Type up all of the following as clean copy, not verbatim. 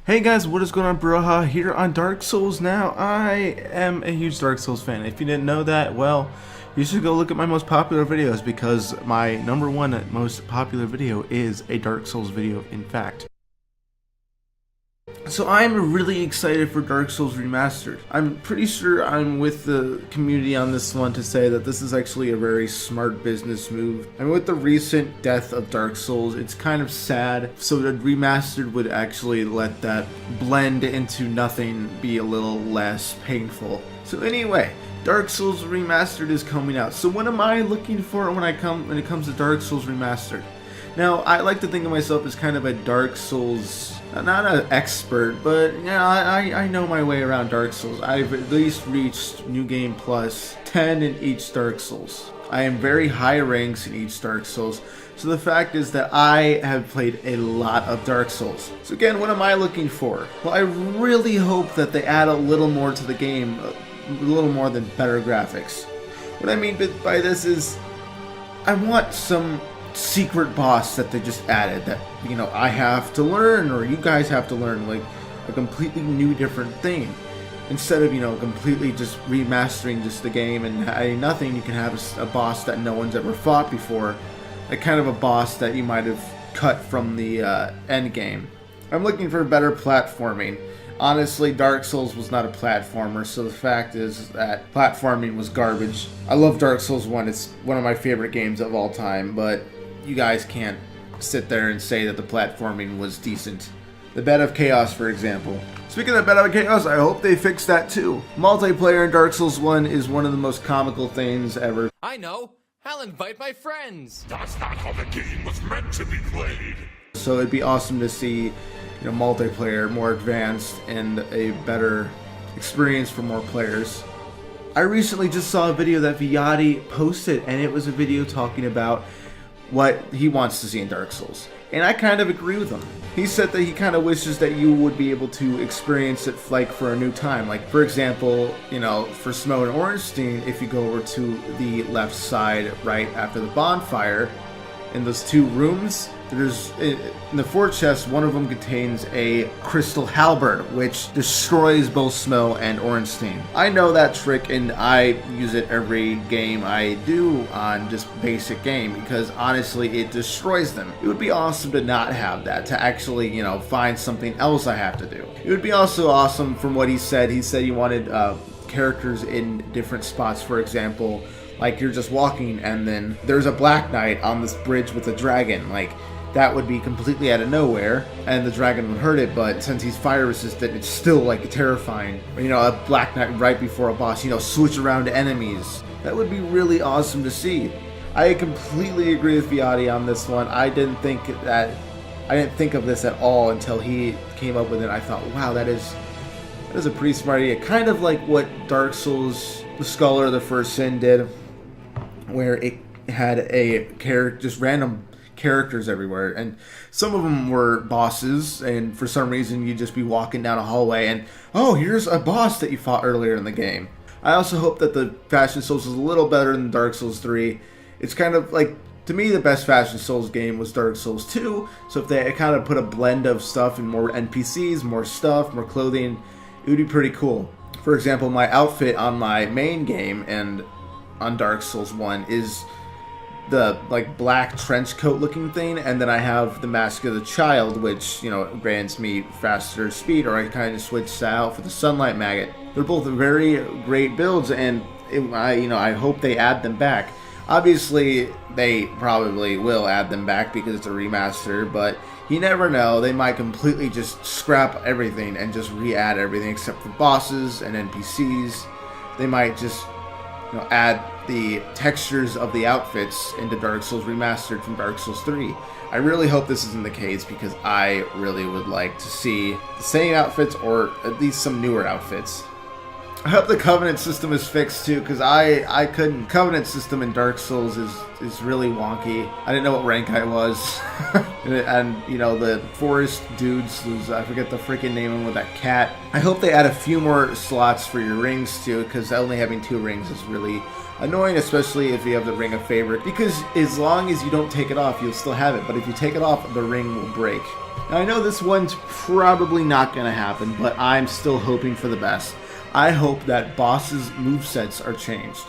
Hey guys, what is going on? Broha here on Dark Souls Now. I am a huge Dark Souls fan. If you didn't know that, well, you should go look at my most popular videos because my #1 most popular video is a Dark Souls video, in fact. So I'm really excited for Dark Souls Remastered. I'm pretty sure I'm with the community on this one to say that this is actually a very smart business move. I mean, with the recent death of Dark Souls, it's kind of sad. So the Remastered would actually let that blend into nothing be a little less painful. So anyway, Dark Souls Remastered is coming out. So what am I looking for when it comes to Dark Souls Remastered? Now, I like to think of myself as kind of a Dark Souls, not an expert, but yeah, I know my way around Dark Souls. I've at least reached New Game Plus 10 in each Dark Souls. I am very high ranks in each Dark Souls, so the fact is that I have played a lot of Dark Souls. So again, what am I looking for? Well, I really hope that they add a little more to the game, a little more than better graphics. What I mean by this is, I want some secret boss that they just added that, you know, I have to learn or you guys have to learn, like a completely new different thing. Instead of, you know, completely just remastering just the game and adding nothing, you can have a boss that no one's ever fought before, like kind of a boss that you might have cut from the end game. I'm looking for better platforming. Honestly, Dark Souls was not a platformer, so the fact is that platforming was garbage. I love Dark Souls 1, it's one of my favorite games of all time, but you guys can't sit there and say that the platforming was decent. The Bed of Chaos, for example. Speaking of Bed of Chaos, I hope they fix that too. Multiplayer in Dark Souls 1 is one of the most comical things ever. I know! I'll invite my friends! That's not how the game was meant to be played! So it'd be awesome to see, you know, multiplayer more advanced and a better experience for more players. I recently just saw a video that Viati posted, and it was a video talking about what he wants to see in Dark Souls. And I kind of agree with him. He said that he kind of wishes that you would be able to experience it like for a new time. Like, for example, you know, for Smough and Ornstein, if you go over to the left side right after the bonfire, in those two rooms, there's, in the fort chest, one of them contains a crystal halberd, which destroys both Smough and Ornstein. I know that trick and I use it every game I do on just basic game because honestly it destroys them. It would be awesome to not have that, to actually, you know, find something else I have to do. It would be also awesome from what he said he wanted characters in different spots. For example, like you're just walking and then there's a Black Knight on this bridge with a dragon. Like, that would be completely out of nowhere and the dragon would hurt it, but since he's fire resistant, it's still like terrifying. Or, you know, a Black Knight right before a boss, you know, switch around to enemies. That would be really awesome to see. I completely agree with Viati on this one. I didn't think of this at all until he came up with it. I thought, wow, that is a pretty smart idea. Kind of like what Dark Souls, the Scholar of the First Sin did, where it had a character, just random characters everywhere, and some of them were bosses, and for some reason you'd just be walking down a hallway and, oh, here's a boss that you fought earlier in the game. I also hope that the Fashion Souls is a little better than Dark Souls 3. It's kind of like, to me, the best Fashion Souls game was Dark Souls 2, so if they kind of put a blend of stuff and more NPCs, more stuff, more clothing, it would be pretty cool. For example, my outfit on my main game and on Dark Souls 1 is the like black trench coat looking thing, and then I have the Mask of the Child, which, you know, grants me faster speed, or I kind of switch out for the Sunlight Maggot. They're both very great builds, and I hope they add them back. Obviously, they probably will add them back because it's a remaster, but you never know. They might completely just scrap everything and just re-add everything except for bosses and NPCs. They might just, you know, add the textures of the outfits into Dark Souls Remastered from Dark Souls 3. I really hope this isn't the case because I really would like to see the same outfits or at least some newer outfits. I hope the Covenant system is fixed too, because I couldn't. Covenant system in Dark Souls is really wonky. I didn't know what rank I was. and you know, the forest dudes, I forget the freaking name of them with that cat. I hope they add a few more slots for your rings too, because only having 2 rings is really annoying, especially if you have the Ring of Favorite, because as long as you don't take it off, you'll still have it, but if you take it off, the ring will break. Now, I know this one's probably not going to happen, but I'm still hoping for the best. I hope that bosses' movesets are changed.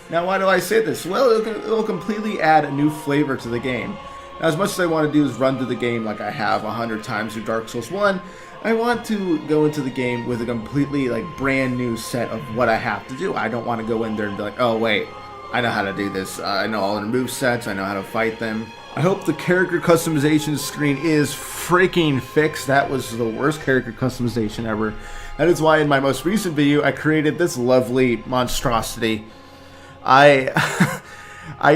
Now, why do I say this? Well, it'll completely add a new flavor to the game. Now, as much as I want to do is run through the game like I have 100 times through Dark Souls 1, I want to go into the game with a completely brand new set of what I have to do. I don't want to go in there and be like, oh wait, I know how to do this. I know all the movesets, I know how to fight them. I hope the character customization screen is freaking fixed. That was the worst character customization ever. That is why in my most recent video I created this lovely monstrosity. I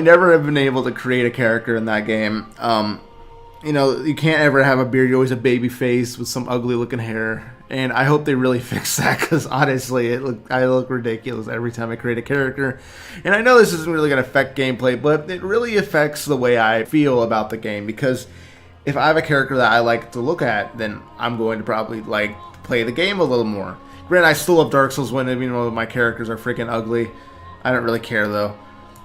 never have been able to create a character in that game. You know, you can't ever have a beard. You're always a baby face with some ugly looking hair. And I hope they really fix that, because honestly, I look ridiculous every time I create a character. And I know this isn't really going to affect gameplay, but it really affects the way I feel about the game. Because if I have a character that I like to look at, then I'm going to probably play the game a little more. Granted, I still love Dark Souls 1, even though my characters are freaking ugly. I don't really care though.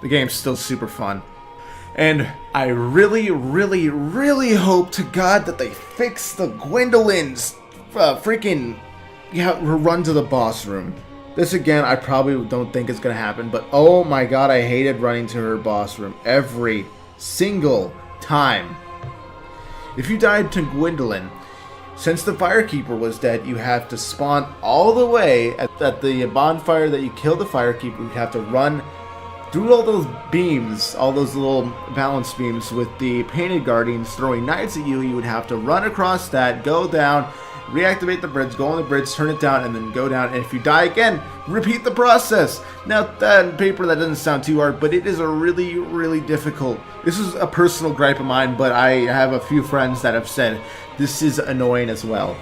The game's still super fun. And I really, really, really hope to God that they fix the Gwendolyn's freaking run to the boss room. This again, I probably don't think it's going to happen, but oh my God, I hated running to her boss room every single time. If you died to Gwendolyn, since the Firekeeper was dead, you have to spawn all the way at the bonfire that you killed the Firekeeper. You have to run through all those beams, all those little balance beams with the painted guardians throwing knives at you. You would have to run across that, go down, reactivate the bridge, go on the bridge, turn it down, and then go down. And if you die again, repeat the process. Now, on paper, that doesn't sound too hard, but it is a really, really difficult. This is a personal gripe of mine, but I have a few friends that have said this is annoying as well.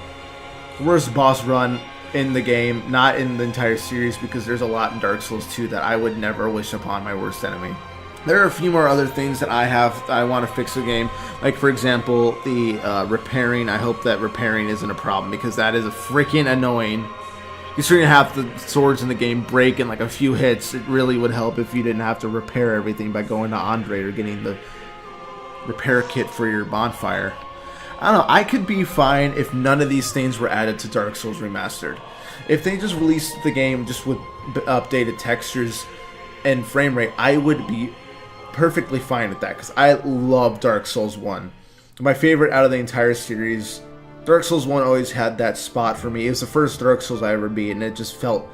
Worst boss run in the game, not in the entire series, because there's a lot in Dark Souls 2 that I would never wish upon my worst enemy. There are a few more other things that I want to fix the game, like for example the repairing. I hope that repairing isn't a problem, because that is freaking annoying. Considering half the swords in the game break in like a few hits, it really would help if you didn't have to repair everything by going to Andre or getting the repair kit for your bonfire. I don't know, I could be fine if none of these things were added to Dark Souls Remastered. If they just released the game just with updated textures and frame rate, I would be perfectly fine with that, because I love Dark Souls 1. My favorite out of the entire series. Dark Souls 1 always had that spot for me. It was the first Dark Souls I ever beat, and it just felt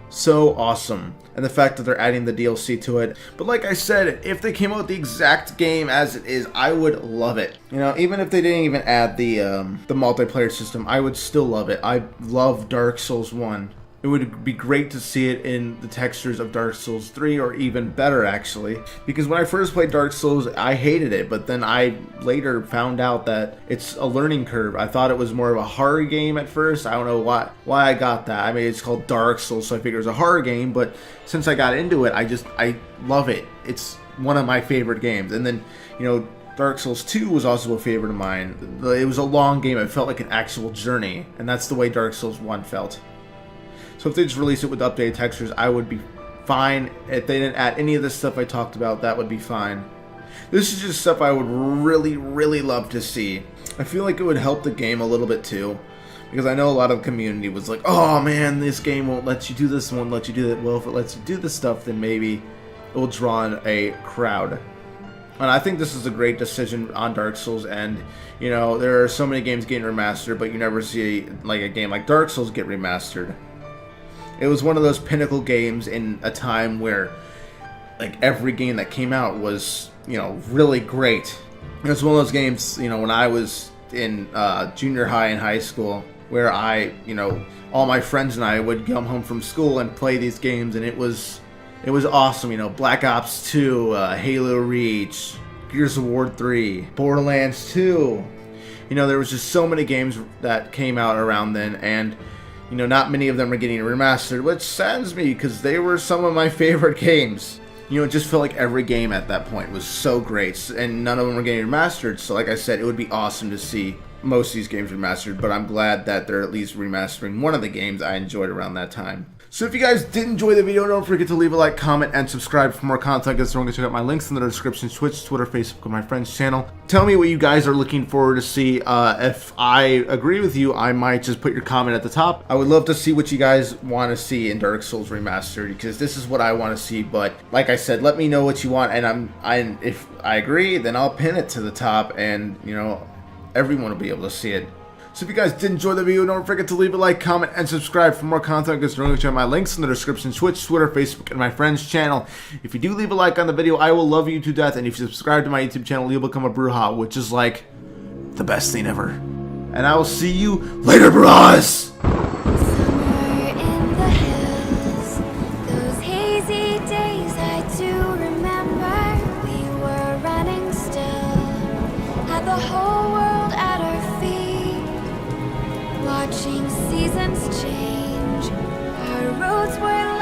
so awesome. And the fact that they're adding the DLC to it. But like I said, if they came out with the exact game as it is, I would love it. You know, even if they didn't even add the multiplayer system, I would still love it. I love Dark Souls 1. It would be great to see it in the textures of Dark Souls 3, or even better actually. Because when I first played Dark Souls, I hated it, but then I later found out that it's a learning curve. I thought it was more of a horror game at first. I don't know why I got that. I mean, it's called Dark Souls, so I figured it was a horror game, but since I got into it, I love it. It's one of my favorite games. And then, you know, Dark Souls 2 was also a favorite of mine. It was a long game. It felt like an actual journey, and that's the way Dark Souls 1 felt. So if they just release it with updated textures, I would be fine. If they didn't add any of this stuff I talked about, that would be fine. This is just stuff I would really, really love to see. I feel like it would help the game a little bit too, because I know a lot of the community was like, oh man, this game won't let you do this, won't let you do that. Well, if it lets you do this stuff, then maybe it will draw in a crowd. And I think this is a great decision on Dark Souls, and you know, there are so many games getting remastered, but you never see like a game like Dark Souls get remastered. It was one of those pinnacle games in a time where like every game that came out was, you know, really great. It was one of those games, you know, when I was in junior high and high school, where I, you know, all my friends and I would come home from school and play these games, and it was awesome. You know, Black Ops 2, Halo Reach, Gears of War 3, Borderlands 2. You know, there was just so many games that came out around then, and you know, not many of them are getting remastered, which saddens me, because they were some of my favorite games. You know, it just felt like every game at that point was so great, and none of them were getting remastered. So like I said, it would be awesome to see most of these games remastered, but I'm glad that they're at least remastering one of the games I enjoyed around that time. So if you guys did enjoy the video, don't forget to leave a like, comment, and subscribe for more content. Guys, don't forget to check out my links in the description: Twitch, Twitter, Facebook, and my friend's channel. Tell me what you guys are looking forward to see. If I agree with you, I might just put your comment at the top. I would love to see what you guys want to see in Dark Souls Remastered, because this is what I want to see. But like I said, let me know what you want, and if I agree, then I'll pin it to the top, and you know, everyone will be able to see it. So if you guys did enjoy the video, don't forget to leave a like, comment, and subscribe for more content. Because don't check my links in the description: Twitch, Twitter, Facebook, and my friend's channel. If you do leave a like on the video, I will love you to death. And if you subscribe to my YouTube channel, you'll become a Bruja, which is like the best thing ever. And I will see you later, bros! Somewhere in the hills, those hazy days I do remember. We were running still, had the whole world at our feet, watching seasons change. Our roads were